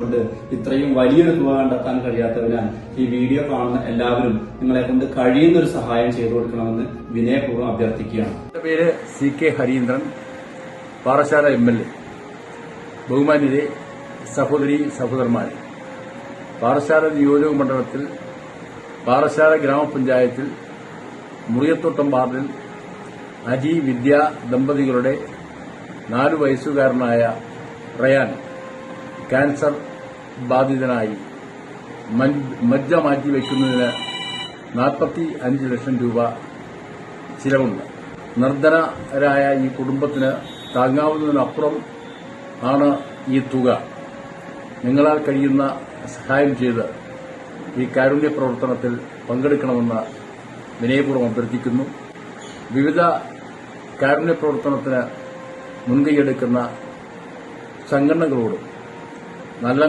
കൊണ്ട് ഇത്രയും വലിയൊരു തുക കണ്ടെത്താൻ കഴിയാത്തവരാണ് ഈ വീഡിയോ കാണുന്ന എല്ലാവരും നിങ്ങളെ കൊണ്ട് കഴിയുന്ന ഒരു സഹായം ചെയ്തു കൊടുക്കണമെന്ന് വിനയപൂർവ്വം അഭ്യർത്ഥിക്കുകയാണ്. എന്റെ പേര് CK ഹരീന്ദ്രൻ, പാറശാല MLA. ബഹുമാന്യരെ, സഹോദരി സഹോദരന്മാരെ, പാറശാല നിയോജക മണ്ഡലത്തിൽ പാറശാല ഗ്രാമപഞ്ചായത്തിൽ മുറിയത്തോട്ടം വാർഡിൽ അജി വിദ്യ ദമ്പതികളുടെ 4 വയസ്സുകാരനായ റയാൻ ക്യാൻസർ ബാധിതനായി മജ്ജ മാറ്റിവെക്കുന്നതിന് 45 ലക്ഷം രൂപ ചിലവുണ്ട്. നിർധനരായ ഈ കുടുംബത്തിന് താങ്ങാവുന്നതിനപ്പുറം ആണ് ഈ തുക. നിങ്ങളാൽ കഴിയുന്ന സഹായം ചെയ്ത് ഈ കാരുണ്യ പ്രവർത്തനത്തിൽ പങ്കെടുക്കണമെന്ന് വിനയപൂർവ്വം അഭ്യർത്ഥിക്കുന്നു. വിവിധ കാരുണ്യ പ്രവർത്തനത്തിന് മുൻകൈയെടുക്കുന്ന സംഘടനകളോടും നല്ല